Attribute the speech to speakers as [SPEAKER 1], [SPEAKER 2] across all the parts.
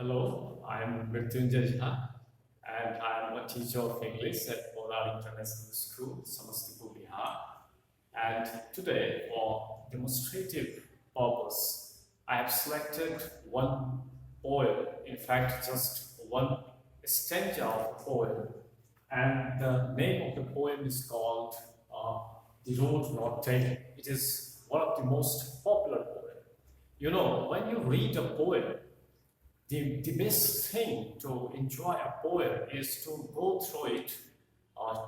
[SPEAKER 1] Hello, I'm Mrityunjay Jha, and I'm a teacher of English at Polar International School, Samastipur, Bihar. And today, for demonstrative purpose, I have selected one poem, in fact, just one stanza of a poem. And the name of the poem is called The Road Not Taken. It is one of the most popular poems. You know, when you read a poem, the best thing to enjoy a poem is to go through it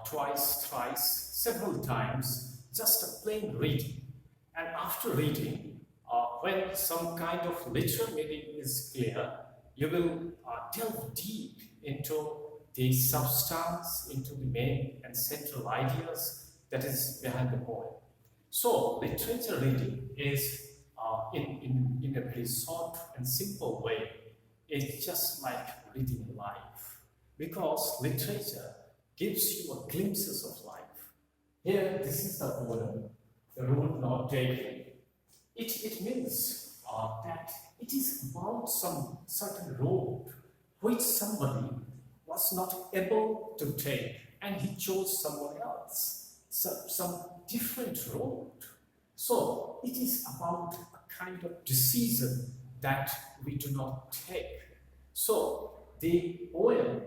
[SPEAKER 1] twice, thrice, several times, just a plain reading. And after reading, when some kind of literal meaning is clear, you will delve deep into the substance, into the main and central ideas that is behind the poem. So, literature reading is, in a very short and simple way, it's just like reading life. Because literature gives you a glimpses of life. Here, this is the poem, The Road Not Taken. It means that it is about some certain road which somebody was not able to take and he chose someone else, some different road. So it is about a kind of decision that we do not take. So the poem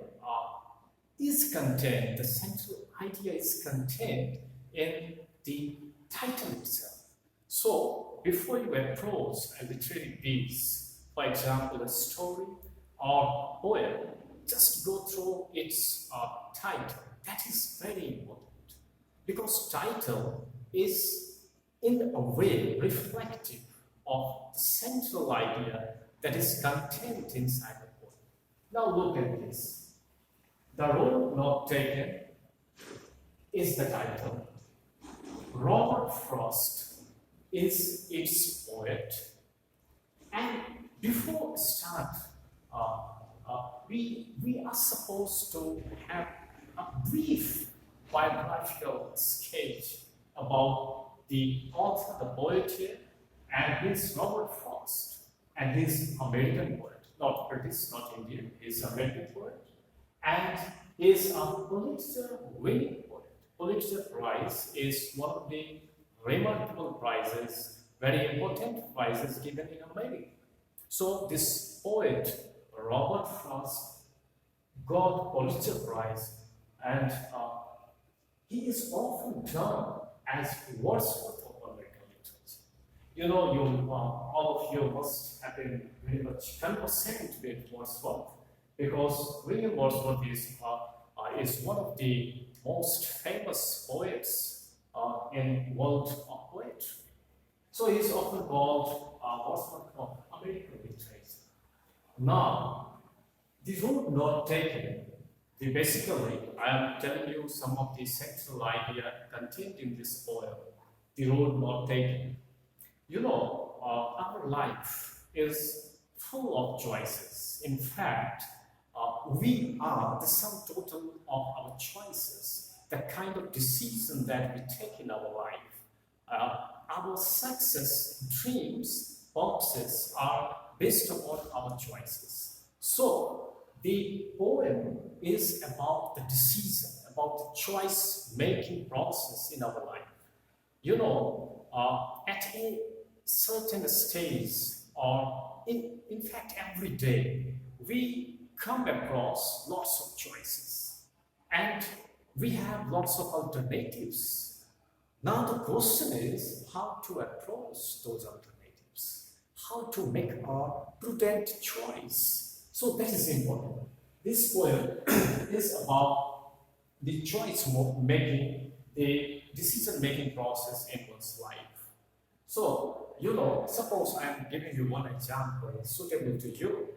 [SPEAKER 1] is contained, the central idea is contained in the title itself. So before you approach a literary piece, for example, a story or poem, just go through its title. That is very important because title is in a way reflective of the central idea that is contained inside the poem. Now look at this. The Road Not Taken is the title. Robert Frost is its poet. And before we start, we are supposed to have a brief biographical sketch about the author, the poet here, and his Robert Frost, and his American poet, not British, not Indian, his American poet, and is a Pulitzer-winning poet. Pulitzer Prize is one of the remarkable prizes, very important prizes given in America. So this poet, Robert Frost, got Pulitzer Prize, and he is often termed as Wordsworth of American literature. You know, all of you must have been very much conversant with Wordsworth because William Wordsworth is one of the most famous poets in world of poetry. So he is often called Wordsworth of American literature. Now, the road not taken. Basically, I am telling you some of the central idea contained in this poem, the road not taken. You know, our life is full of choices. In fact, we are the sum total of our choices, the kind of decision that we take in our life. Our success, dreams, purposes are based upon our choices. So, the poem is about the decision, about the choice-making process in our life. You know, at a certain stage, or in fact every day, we come across lots of choices. And we have lots of alternatives. Now the question is how to approach those alternatives, how to make a prudent choice. So that is important. This poem is about the choice making, the decision making process in one's life. So, you know, suppose I am giving you one example suitable to you.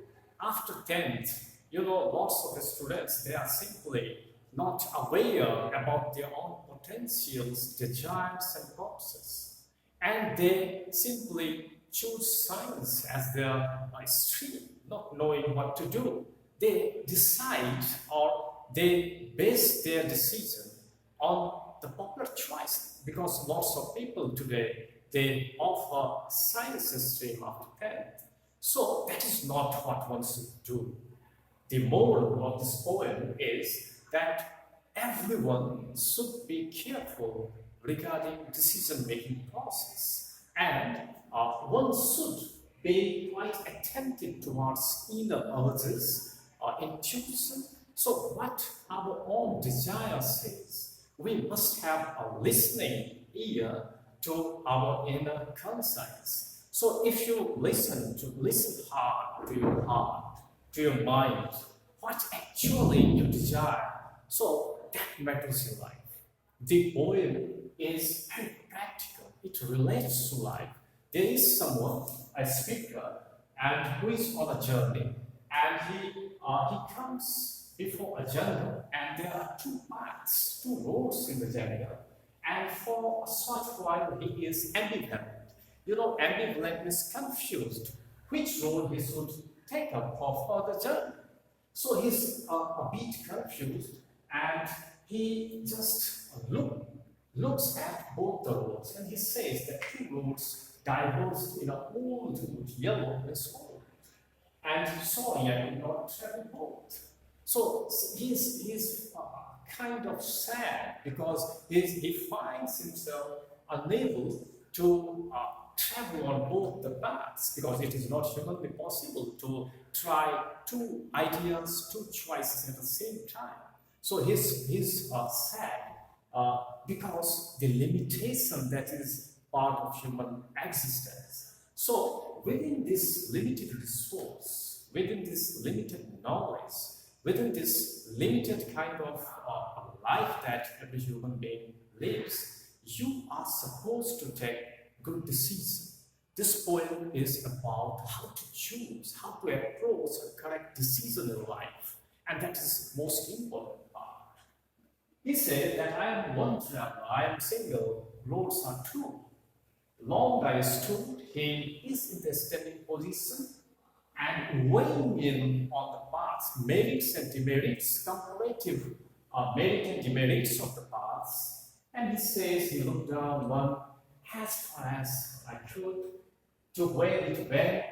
[SPEAKER 1] After 10th, you know, lots of the students, they are simply not aware about their own potentials, desires, and purposes. And they simply choose science as their stream, not knowing what to do. They decide or they base their decision on the popular choice because lots of people today, they offer science stream after 10th. So that is not what one should do. The moral of this poem is that everyone should be careful regarding decision-making process, and one should be quite attentive towards inner urges or intuition. So what our own desire says, we must have a listening ear to our inner conscience. So if you listen hard to your heart, to your mind, what actually you desire, so that matters in life. The poem is very practical. It relates to life. There is someone, a speaker, and who is on a journey, and he comes before a jungle, and there are two paths, two roads in the jungle, and for a short while he is ambivalent. You know, ambivalent means confused which road he should take up for further journey. So he's a bit confused, and he just looks at both the roads, and he says that two roads diverged in an old road, yellow and old. And sorry, I could not travel both. So he's kind of sad because he finds himself unable to travel on both the paths, because it is not humanly possible to try two ideas, two choices at the same time. So he's sad because the limitation that is part of human existence. So within this limited resource, within this limited knowledge, within this limited kind of life that every human being lives, you are supposed to take good decisions. This poem is about how to choose, how to approach a correct decision in life, and that is most important part. He said that I am one traveler, I am single, roads are two. Long I stood, he is in the standing position and weighing in on the paths, merits and demerits, comparative merit and demerits of the paths. And he says he looked down one as far as I could to where it went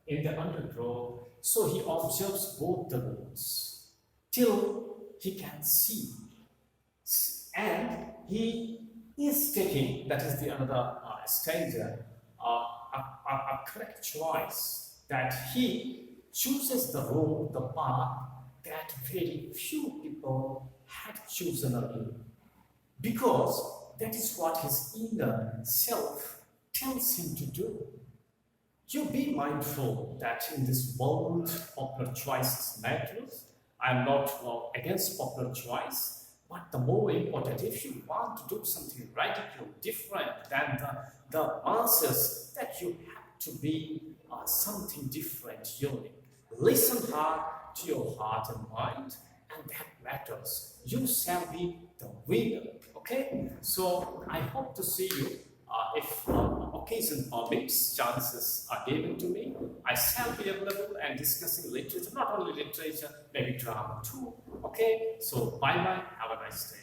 [SPEAKER 1] in the undergrowth. So he observes both the roads till he can see. And he is taking, that is the another stanza, a correct choice, that he chooses the road, the path that very few people had chosen earlier. Because that is what his inner self tells him to do. You be mindful that in this world, popular choices matters. I am not against popular choice, but the more important, if you want to do something radical, different than the masses, that you have to be something different, unique. Listen hard to your heart and mind, and that matters. You shall be the winner. Okay? So I hope to see you. If occasion permits, chances are given to me, I shall be available and discussing literature, not only literature, maybe drama too. Okay? So bye-bye, have a nice day.